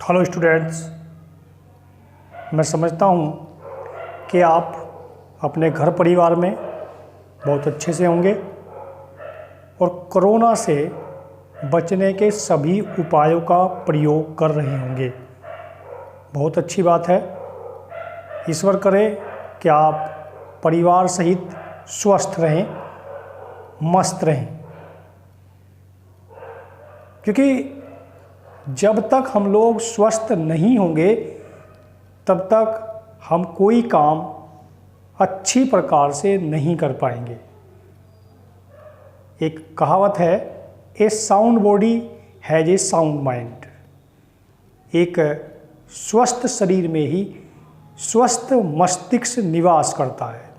Hello students, मैं समझता हूँ कि आप अपने घर परिवार में बहुत अच्छे से होंगे और कोरोना से बचने के सभी उपायों का प्रयोग कर रहे होंगे। बहुत अच्छी बात है। ईश्वर करे कि आप परिवार सहित स्वस्थ रहें, मस्त रहें, क्योंकि जब तक हम लोग स्वस्थ नहीं होंगे तब तक हम कोई काम अच्छी प्रकार से नहीं कर पाएंगे। एक कहावत है, a sound body has a sound mind. एक स्वस्थ शरीर में ही स्वस्थ मस्तिष्क निवास करता है।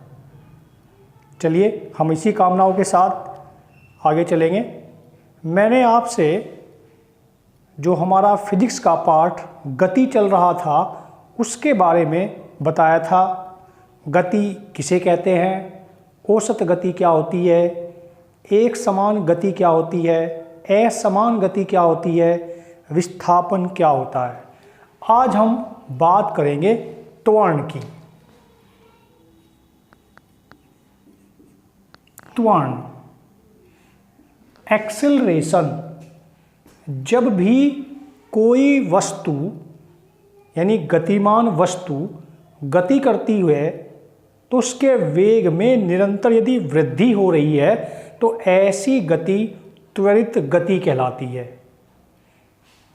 चलिए हम इसी कामनाओं के साथ आगे चलेंगे। मैंने आपसे जो हमारा फिजिक्स का पार्ट गति चल रहा था उसके बारे में बताया था। गति किसे कहते हैं, औसत गति क्या होती है, एक समान गति क्या होती है, असमान गति क्या होती है, विस्थापन क्या होता है। आज हम बात करेंगे त्वरण की। त्वरण, एक्सेलरेशन। जब भी कोई वस्तु यानी गतिमान वस्तु गति करती है तो उसके वेग में निरंतर यदि वृद्धि हो रही है तो ऐसी गति त्वरित गति कहलाती है।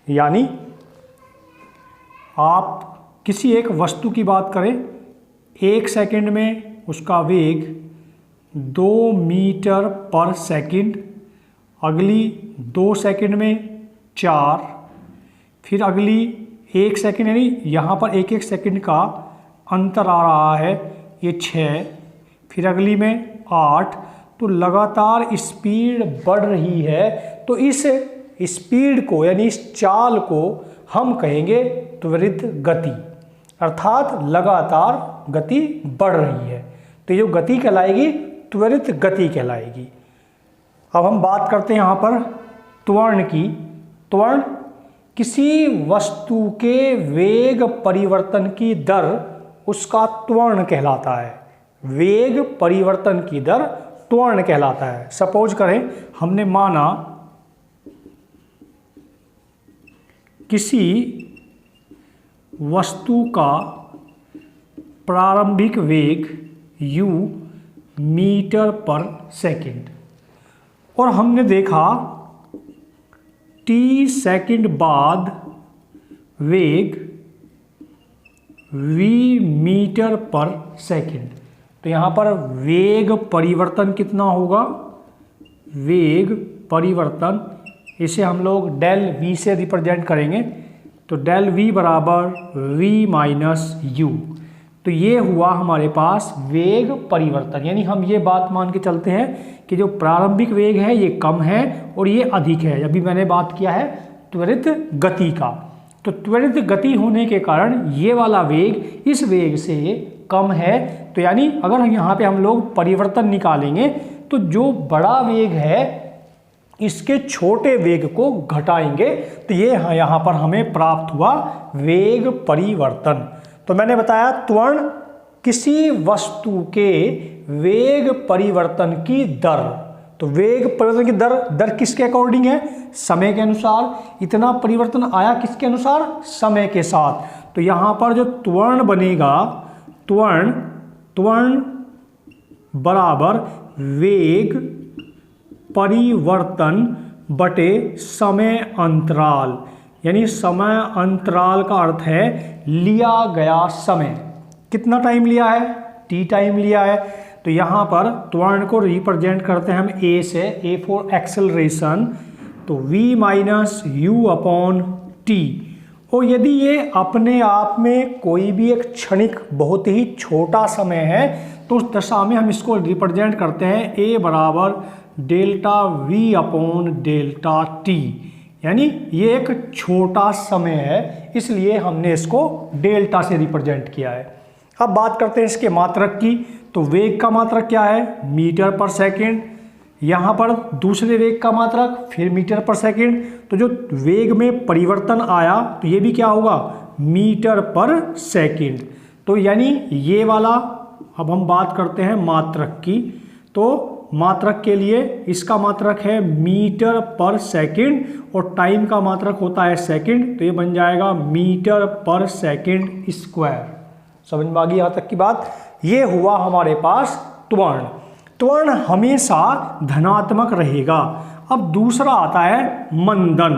यानी आप किसी एक वस्तु की बात करें, 1 सेकंड में उसका वेग 2 मीटर पर सेकंड, अगली 2 सेकंड में 4, फिर अगली 1 सेकंड, यानी यहाँ पर 1-1 सेकंड का अंतर आ रहा है, ये 6, फिर अगली में 8। तो लगातार स्पीड बढ़ रही है। तो इस स्पीड को यानी इस चाल को हम कहेंगे त्वरित गति, अर्थात लगातार गति बढ़ रही है। तो ये जो गति कहलाएगी त्वरित गति कहलाएगी। अब हम बात करते हैं यहाँ पर त्वरण की। त्वरण किसी वस्तु के वेग परिवर्तन की दर उसका त्वरण कहलाता है। वेग परिवर्तन की दर त्वरण कहलाता है। सपोज करें हमने माना किसी वस्तु का प्रारंभिक वेग u मीटर पर सेकंड और हमने देखा t सेकंड बाद वेग v मीटर पर सेकंड। तो यहाँ पर वेग परिवर्तन कितना होगा, वेग परिवर्तन इसे हम लोग डेल v से रिप्रेजेंट करेंगे। तो डेल v बराबर v माइनस u। तो ये हुआ हमारे पास वेग परिवर्तन। यानी हम ये बात मान के चलते हैं कि जो प्रारंभिक वेग है ये कम है और ये अधिक है। अभी मैंने बात किया है त्वरित गति का। तो त्वरित गति होने के कारण ये वाला वेग इस वेग से कम है। तो यानी अगर यहाँ पे हम लोग परिवर्तन निकालेंगे तो जो बड़ा वेग है इसके छोटे वेग को घटाएंगे तो ये यहाँ पर हमें प्राप्त हुआ वेग परिवर्तन। तो मैंने बताया त्वरण किसी वस्तु के वेग परिवर्तन की दर। तो वेग परिवर्तन की दर किसके अकॉर्डिंग है, समय के अनुसार। इतना परिवर्तन आया किसके अनुसार, समय के साथ। तो यहाँ पर जो त्वरण बनेगा, त्वरण बराबर वेग परिवर्तन बटे समय अंतराल। यानी समय अंतराल का अर्थ है लिया गया समय। कितना टाइम लिया है, t टाइम लिया है। तो यहाँ पर त्वरण को रिप्रेजेंट करते हैं हम a से, a फॉर एक्सेलरेशन। तो v minus u upon t। और यदि ये अपने आप में कोई भी एक क्षणिक बहुत ही छोटा समय है तो उस दशा में हम इसको रिप्रेजेंट करते हैं a बराबर delta v upon delta t। यानी ये एक छोटा समय है, इसलिए हमने इसको डेल्टा से रिप्रेजेंट किया है। अब बात करते हैं इसके मात्रक की। तो वेग का मात्रक क्या है, मीटर पर सेकंड। यहाँ पर दूसरे वेग का मात्रक, फिर मीटर पर सेकंड। तो जो वेग में परिवर्तन आया तो ये भी क्या होगा, मीटर पर सेकंड। तो यानी ये वाला, अब हम बात करते हैं मात्रक की। तो मात्रक के लिए इसका मात्रक है मीटर पर सेकंड और टाइम का मात्रक होता है सेकंड। तो ये बन जाएगा मीटर पर सेकंड स्क्वायर। समझ में आ गई यहाँ तक की बात। ये हुआ हमारे पास त्वरण। त्वरण हमेशा धनात्मक रहेगा। अब दूसरा आता है मंदन,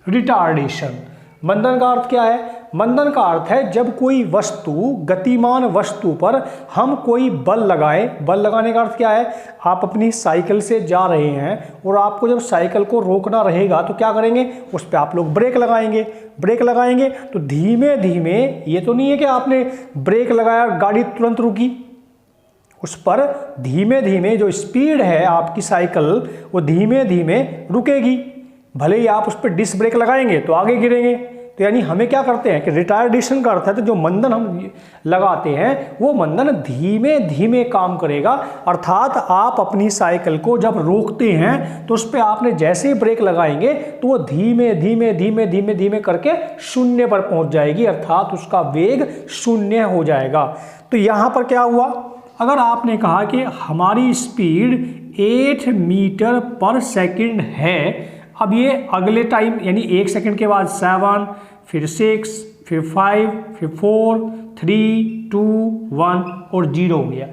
रिटार्डेशन। मंदन का अर्थ क्या है? मंदन का अर्थ है जब कोई वस्तु, गतिमान वस्तु पर हम कोई बल लगाएं। बल लगाने का अर्थ क्या है? आप अपनी साइकिल से जा रहे हैं और आपको जब साइकिल को रोकना रहेगा तो क्या करेंगे, उस पर आप लोग ब्रेक लगाएंगे। ब्रेक लगाएंगे तो धीमे धीमे, ये तो नहीं है कि आपने ब्रेक लगाया गाड़ी तुरंत रुकी, उस पर धीमे धीमे जो स्पीड है आपकी साइकिल वो धीमे धीमे रुकेगी। भले ही आप उस पर डिस्क ब्रेक लगाएंगे तो आगे गिरेंगे। तो यानी हमें क्या करते हैं कि रिटार्डेशन का अर्थ है तो जो मंदन हम लगाते हैं वो मंदन धीमे धीमे काम करेगा। अर्थात आप अपनी साइकिल को जब रोकते हैं तो उस पर आपने जैसे ही ब्रेक लगाएंगे तो वो धीमे धीमे धीमे धीमे धीमे करके शून्य पर पहुंच जाएगी, अर्थात उसका वेग शून्य हो जाएगा। तो यहाँ पर क्या हुआ, अगर आपने कहा कि हमारी स्पीड 8 मीटर पर सेकंड है, अब ये अगले टाइम यानी 1 सेकंड के बाद 7, फिर 6, फिर 5, फिर 4, 3, 2, 1 और 0 हो गया।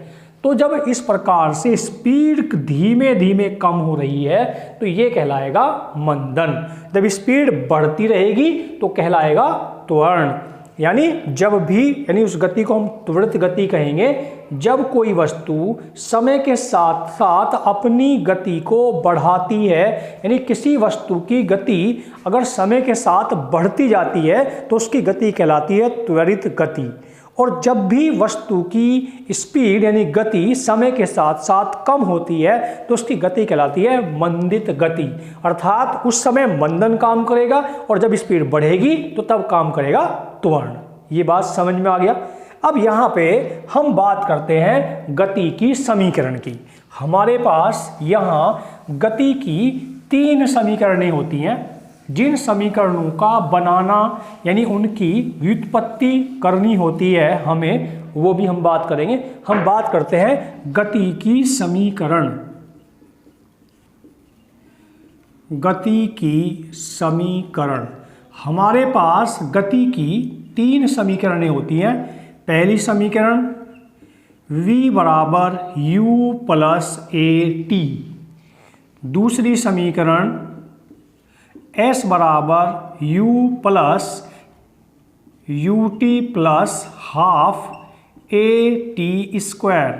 तो जब इस प्रकार से स्पीड धीमे धीमे कम हो रही है तो ये कहलाएगा मंदन। जब स्पीड बढ़ती रहेगी तो कहलाएगा त्वरण। यानी जब भी, यानी उस गति को हम त्वरित गति कहेंगे जब कोई वस्तु समय के साथ साथ अपनी गति को बढ़ाती है। यानी किसी वस्तु की गति अगर समय के साथ बढ़ती जाती है तो उसकी गति कहलाती है त्वरित गति। और जब भी वस्तु की स्पीड यानी गति समय के साथ साथ कम होती है तो उसकी गति कहलाती है मंदित गति। अर्थात उस समय मंदन काम करेगा और जब स्पीड बढ़ेगी तो तब काम करेगा त्वरण। ये बात समझ में आ गया। अब यहाँ पे हम बात करते हैं गति की समीकरण की। हमारे पास यहाँ गति की 3 समीकरणें होती हैं। जिन समीकरणों का बनाना यानी उनकी व्युत्पत्ति करनी होती है हमें, वो भी हम बात करेंगे। हम बात करते हैं गति की समीकरण। गति की समीकरण, हमारे पास गति की 3 समीकरणें होती हैं। पहली समीकरण v बराबर u प्लस at। दूसरी समीकरण s बराबर u plus ut plus half at square.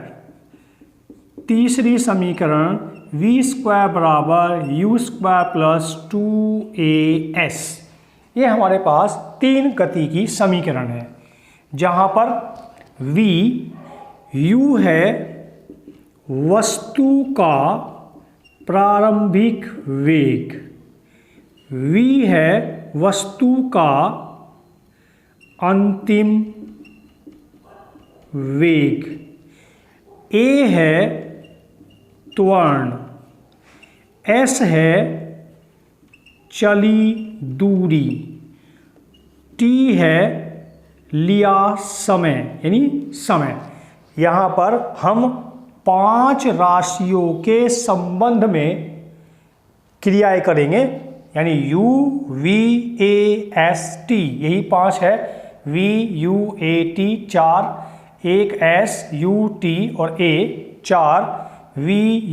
तीसरी समीकरण v स्क्वायर बराबर u स्क्वायर प्लस 2as। ये हमारे पास 3 गति की समीकरण है, जहाँ पर v u है वस्तु का प्रारंभिक वेग, v है वस्तु का अंतिम वेग, a है त्वरण, s है चली दूरी, t है लिया समय यानी समय। यहाँ पर हम 5 राशियों के संबंध में क्रियाएं करेंगे, यानी u v a s t, यही 5 है। v u a t 4, एक s u t और a 4, v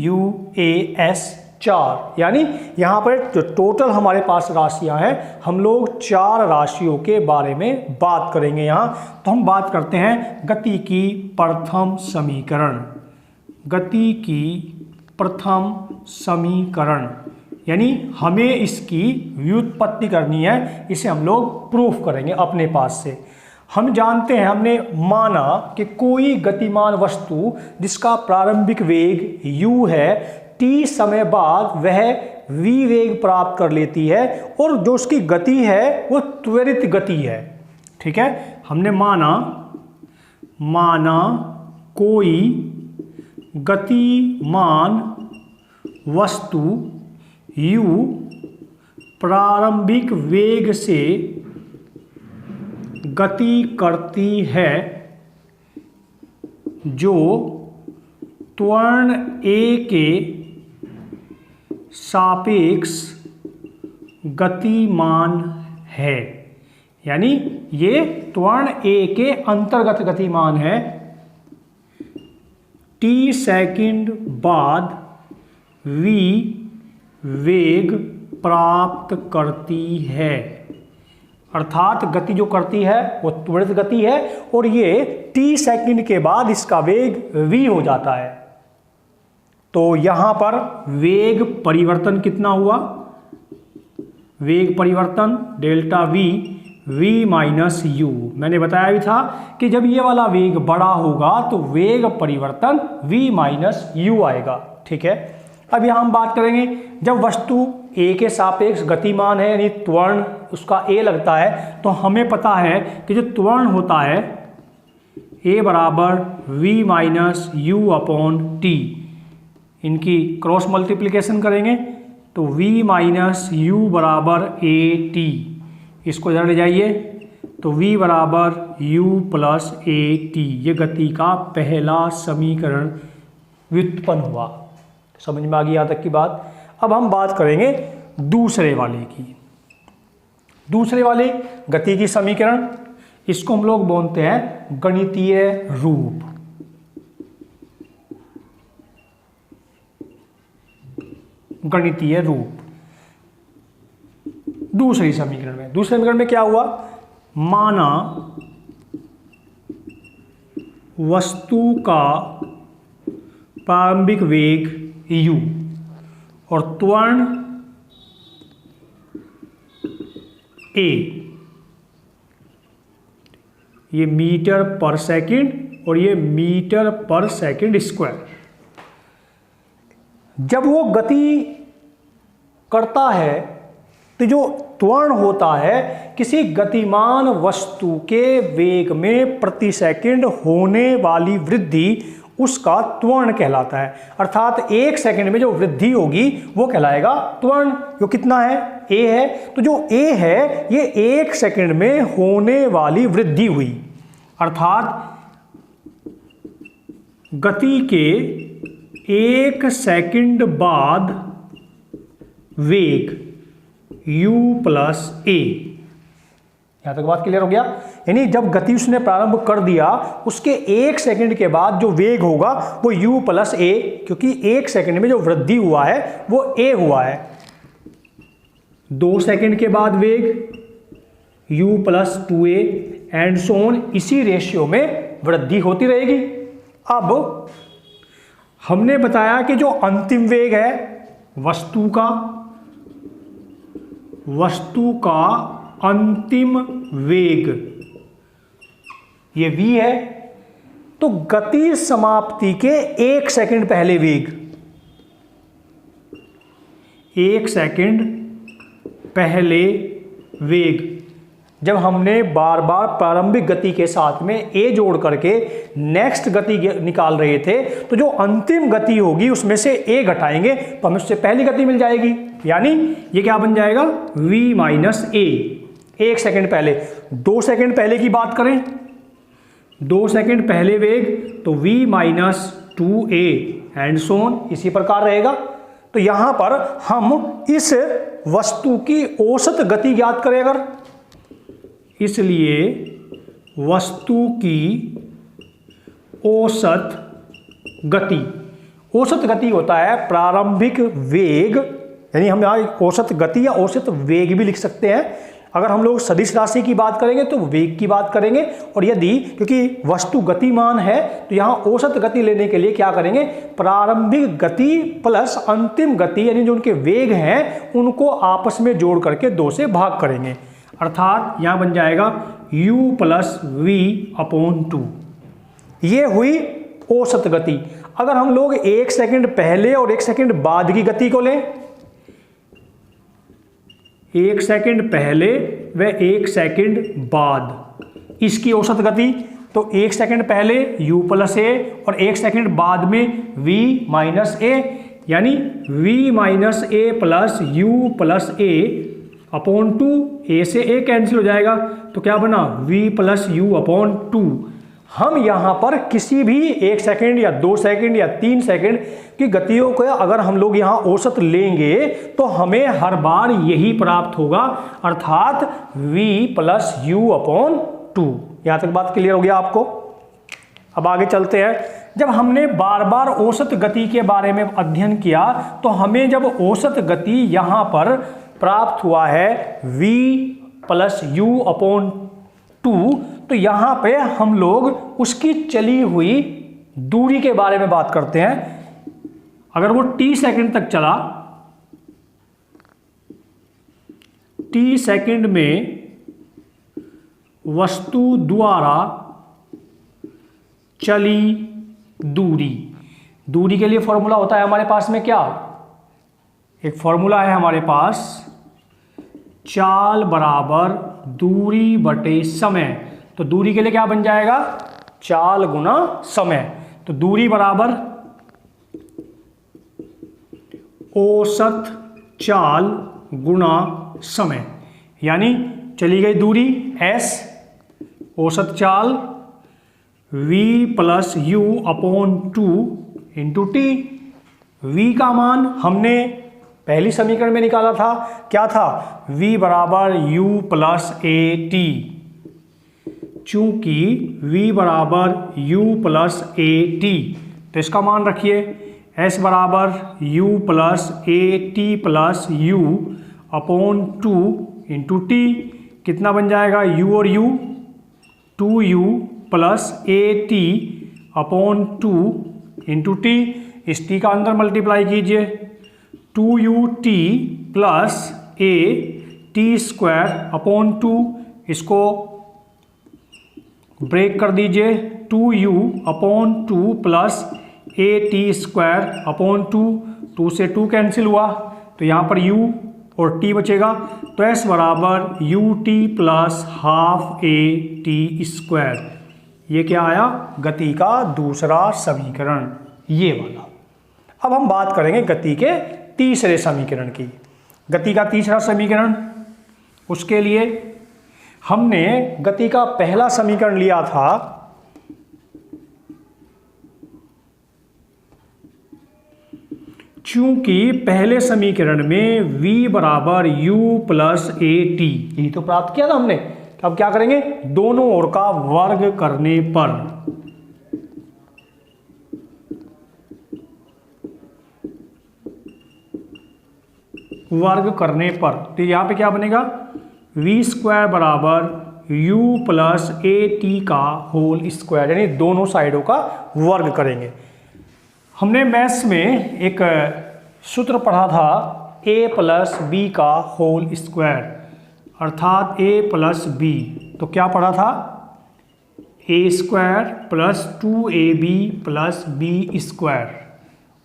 u a s 4। यानी यहाँ पर जो टोटल हमारे पास राशियाँ हैं, हम लोग 4 राशियों के बारे में बात करेंगे यहाँ। तो हम बात करते हैं गति की प्रथम समीकरण। गति की प्रथम समीकरण यानी हमें इसकी व्युत्पत्ति करनी है, इसे हम लोग प्रूफ करेंगे अपने पास से। हम जानते हैं, हमने माना कि कोई गतिमान वस्तु जिसका प्रारंभिक वेग u है, t समय बाद वह v वेग प्राप्त कर लेती है और जो उसकी गति है वो त्वरित गति है। ठीक है, हमने माना कोई गतिमान वस्तु u प्रारंभिक वेग से गति करती है जो त्वरण a के सापेक्ष गतिमान है। यानी ये त्वरण a के अंतर्गत गतिमान है। t सेकंड बाद v वेग प्राप्त करती है। अर्थात गति जो करती है वो त्वरित गति है और ये t सेकंड के बाद इसका वेग v हो जाता है। तो यहां पर वेग परिवर्तन कितना हुआ? वेग परिवर्तन डेल्टा v माइनस u। मैंने बताया भी था कि जब ये वाला वेग बड़ा होगा तो वेग परिवर्तन v माइनस u आएगा। ठीक है, अब यहाँ हम बात करेंगे जब वस्तु a के सापेक्ष गतिमान है, यानी त्वरण उसका a लगता है, तो हमें पता है कि जो त्वरण होता है a बराबर v minus u upon T. इनकी क्रॉस मल्टीप्लिकेशन करेंगे तो v माइनस u बराबर a टी। इसको इधर ले जाइए तो v बराबर u प्लस a टी। ये गति का पहला समीकरण व्युत्पन्न हुआ। समझ में आ गई यहाँ तक की बात। अब हम बात करेंगे दूसरे वाले की। दूसरे वाले गति की समीकरण, इसको हम लोग बोलते हैं गणितीय रूप। गणितीय रूप दूसरे समीकरण में क्या हुआ? माना वस्तु का प्रारंभिक वेग u और त्वरण a, ये मीटर पर सेकंड और ये मीटर पर सेकंड स्क्वायर। जब वो गति करता है तो जो त्वरण होता है किसी गतिमान वस्तु के वेग में प्रति सेकंड होने वाली वृद्धि, उसका त्वरण कहलाता है। अर्थात एक सेकंड में जो वृद्धि होगी वो कहलाएगा त्वरण। जो कितना है? a है। तो जो a है ये एक सेकंड में होने वाली वृद्धि हुई। अर्थात गति के एक सेकंड बाद वेग u प्लस a। यहां तक बात क्लियर हो गया? यानी जब गति उसने प्रारंभ कर दिया उसके एक सेकंड के बाद जो वेग होगा वो u प्लस a, क्योंकि एक सेकंड में जो वृद्धि हुआ है वो a हुआ है। 2 सेकंड के बाद वेग u plus 2a and so on, इसी रेशियो में वृद्धि होती रहेगी। अब हमने बताया कि जो अंतिम वेग है वस्तु का अंतिम वेग ये v है। तो गति समाप्ति के एक सेकंड पहले वेग, एक सेकंड पहले वेग, जब हमने बार बार प्रारंभिक गति के साथ में a जोड़ करके नेक्स्ट गति निकाल रहे थे, तो जो अंतिम गति होगी उसमें से a घटाएंगे तो हमें उससे पहली गति मिल जाएगी। यानी ये क्या बन जाएगा? v minus a। एक सेकंड पहले, 2 सेकंड पहले की बात करें, 2 सेकंड पहले वेग तो v minus 2a and so on, इसी प्रकार रहेगा। तो यहां पर हम इस वस्तु की औसत गति ज्ञात करें अगर, इसलिए वस्तु की औसत गति होता है प्रारंभिक वेग, यानी हम यहाँ औसत गति या औसत वेग भी लिख सकते हैं। अगर हम लोग सदिश राशि की बात करेंगे तो वेग की बात करेंगे, और यदि क्योंकि वस्तु गतिमान है तो यहाँ औसत गति लेने के लिए क्या करेंगे? प्रारंभिक गति प्लस अंतिम गति, यानी जो उनके वेग हैं उनको आपस में जोड़ करके 2 से भाग करेंगे। अर्थात यहाँ बन जाएगा u प्लस v अपॉन 2। ये हुई औसत गति। अगर हम लोग 1 सेकंड पहले और 1 सेकंड बाद की गति को लें, 1 सेकंड पहले व 1 सेकंड बाद, इसकी औसत गति तो 1 सेकंड पहले u प्लस ए और 1 सेकंड बाद में v माइनस ए, यानी v माइनस ए प्लस u प्लस ए अपॉन 2, ए से ए कैंसिल हो जाएगा तो क्या बना v प्लस यू अपॉन 2। हम यहाँ पर किसी भी 1 सेकंड या 2 सेकंड या 3 सेकंड की गतियों को अगर हम लोग यहाँ औसत लेंगे तो हमें हर बार यही प्राप्त होगा, अर्थात v प्लस यू अपॉन 2। यहाँ तक बात क्लियर हो गया आपको। अब आगे चलते हैं। जब हमने बार बार औसत गति के बारे में अध्ययन किया तो हमें जब औसत गति यहाँ पर प्राप्त हुआ है v प्लस यू अपॉन 2, तो यहाँ पे हम लोग उसकी चली हुई दूरी के बारे में बात करते हैं। अगर वो t सेकंड तक चला, t सेकंड में वस्तु द्वारा चली दूरी के लिए फॉर्मूला होता है हमारे पास में क्या, एक फॉर्मूला है हमारे पास, चाल बराबर दूरी बटे समय। तो दूरी के लिए क्या बन जाएगा, चाल गुना समय। तो दूरी बराबर औसत चाल गुना समय, यानी चली गई दूरी s, औसत चाल v plus you upon 2 into T. v का मान हमने पहली समीकरण में निकाला था, क्या था, v बराबर u प्लस ए टी। चूंकि v बराबर u प्लस ए टी तो इसका मान रखिए s बराबर u plus A T plus you upon 2 into T. कितना बन जाएगा, u और u, 2u plus A T upon 2 into T. इस टी का अंदर मल्टीप्लाई कीजिए, 2ut plus A T square upon 2, इसको ब्रेक कर दीजिए, 2u upon 2 plus A T square upon 2, 2 से 2 कैंसिल हुआ तो यहाँ पर u और t बचेगा। तो s बराबर U T plus half A T square. ये क्या आया, गति का दूसरा समीकरण, ये वाला। अब हम बात करेंगे गति के तीसरे समीकरण की। गति का तीसरा समीकरण, उसके लिए हमने गति का पहला समीकरण लिया था चूंकि पहले समीकरण में v बराबर u प्लस ए टी, यही तो प्राप्त किया था हमने। अब क्या करेंगे, दोनों ओर का वर्ग करने पर, तो यहाँ पे क्या बनेगा, v स्क्वायर बराबर u प्लस ए टी का होल स्क्वायर, यानी दोनों साइडों का वर्ग करेंगे। हमने मैथ्स में एक सूत्र पढ़ा था a प्लस बी का होल स्क्वायर, अर्थात a प्लस बी। तो क्या पढ़ा था, a square plus 2ab plus B square.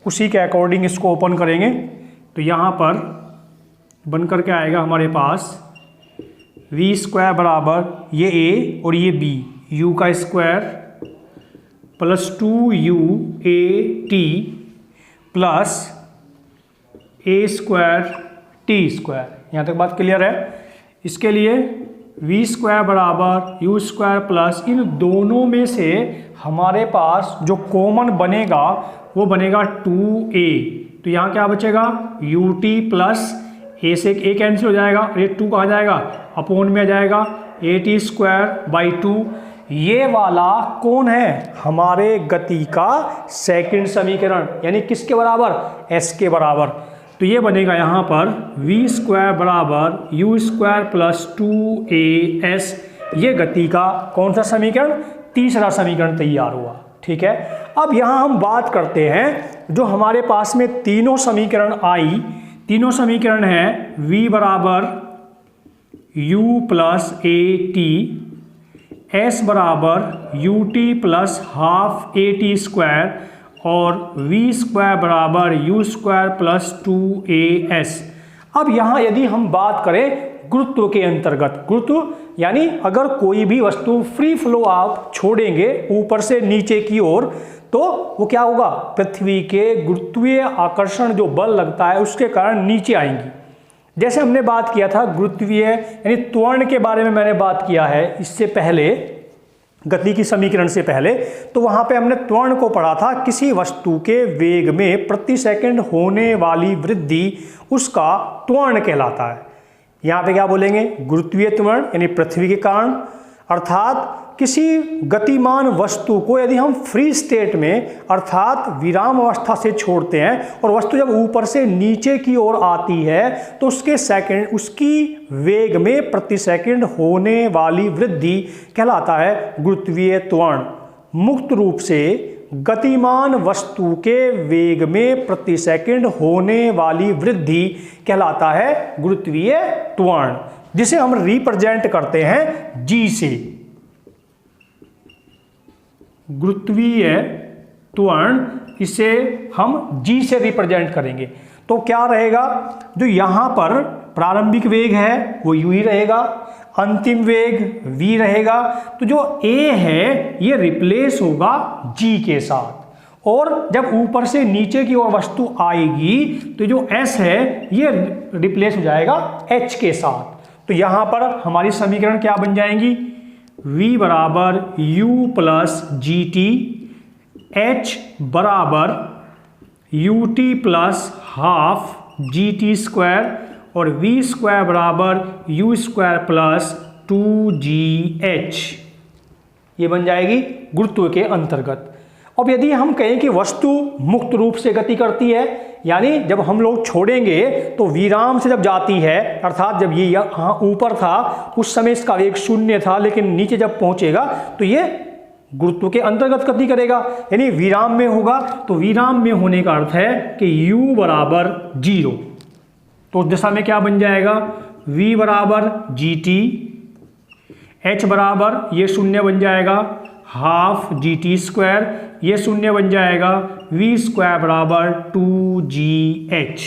उसी के अकॉर्डिंग इसको ओपन करेंगे तो यहाँ पर बन करके आएगा हमारे पास v स्क्वायर बराबर ये a और ये b, u का square plus 2u a t plus a square t square. यहाँ तक बात क्लियर है। इसके लिए v स्क्वायर बराबर u स्क्वायर प्लस, इन दोनों में से हमारे पास जो कॉमन बनेगा वो बनेगा 2a। तो यहाँ क्या बचेगा, ut प्लस a से a कैंसिल हो जाएगा, ये 2 कहाँ जाएगा, अपॉन में आ जाएगा ए टी स्क्वायर बाई 2। ये वाला कौन है, हमारे गति का सेकंड समीकरण, यानी किसके बराबर, s के बराबर। तो ये बनेगा यहाँ पर v स्क्वायर बराबर u स्क्वायर प्लस 2as। ये गति का कौन सा समीकरण, तीसरा समीकरण तैयार हुआ। ठीक है। अब यहाँ हम बात करते हैं जो हमारे पास में तीनों समीकरण आई, तीनों समीकरण है v बराबर u plus A T, s बराबर U T plus half A T square और v स्क्वायर बराबर u स्क्वायर प्लस 2as। अब यहाँ यदि हम बात करें गुरुत्व के अंतर्गत। गुरुत्व यानी अगर कोई भी वस्तु फ्री फ्लो आप छोड़ेंगे ऊपर से नीचे की ओर, तो वो क्या होगा, पृथ्वी के गुरुत्वीय आकर्षण जो बल लगता है उसके कारण नीचे आएंगी। जैसे हमने बात किया था गुरुत्वीय यानी त्वरण के बारे में, मैंने बात किया है इससे पहले, गति की समीकरण से पहले, तो वहां पे हमने त्वरण को पढ़ा था, किसी वस्तु के वेग में प्रति सेकंड होने वाली वृद्धि उसका त्वरण कहलाता है। यहाँ पे क्या बोलेंगे, गुरुत्वीय त्वरण यानी पृथ्वी के कारण, अर्थात किसी गतिमान वस्तु को यदि हम फ्री स्टेट में अर्थात विराम अवस्था से छोड़ते हैं और वस्तु जब ऊपर से नीचे की ओर आती है तो उसकी वेग में प्रति सेकंड होने वाली वृद्धि कहलाता है गुरुत्वीय त्वरण। मुक्त रूप से गतिमान वस्तु के वेग में प्रति सेकंड होने वाली वृद्धि कहलाता है गुरुत्वीय त्वरण, जिसे हम रिप्रेजेंट करते हैं जी से। गुरुत्वीय त्वरण, इसे हम जी से रिप्रेजेंट करेंगे। तो क्या रहेगा, जो यहाँ पर प्रारंभिक वेग है वो u ही रहेगा, अंतिम वेग v रहेगा, तो जो a है ये रिप्लेस होगा g के साथ, और जब ऊपर से नीचे की ओर वस्तु आएगी तो जो s है ये रिप्लेस हो जाएगा h के साथ। तो यहाँ पर हमारी समीकरण क्या बन जाएंगी, v बराबर u plus G T, h बराबर U T plus half G T square, और v स्क्वायर बराबर u स्क्वायर प्लस 2gh, ये बन जाएगी गुरुत्व के अंतर्गत। अब यदि हम कहें कि वस्तु मुक्त रूप से गति करती है, यानी जब हम लोग छोड़ेंगे तो विराम से जब जाती है, अर्थात जब ये यहाँ ऊपर था उस समय इसका वेग 0 था, लेकिन नीचे जब पहुंचेगा तो ये गुरुत्व के अंतर्गत गति करेगा, यानी विराम में होगा। तो विराम में होने का अर्थ है कि u बराबर 0, तो उस दशा में क्या बन जाएगा, v बराबर जी टी, h बराबर ये 0 बन जाएगा हाफ जी टी स्क्वायर, ये 0 बन जाएगा, v स्क्वायर बराबर 2gh।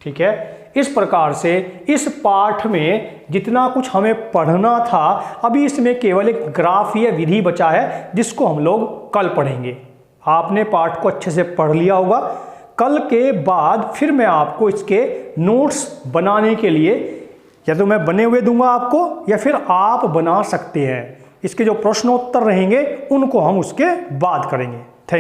ठीक है, इस प्रकार से इस पाठ में जितना कुछ हमें पढ़ना था, अभी इसमें केवल एक ग्राफीय विधि बचा है जिसको हम लोग कल पढ़ेंगे। आपने पाठ को अच्छे से पढ़ लिया होगा। कल के बाद फिर मैं आपको इसके नोट्स बनाने के लिए या तो मैं बने हुए दूंगा आपको, या फिर आप बना सकते हैं। इसके जो प्रश्नोत्तर रहेंगे उनको हम उसके बाद करेंगे।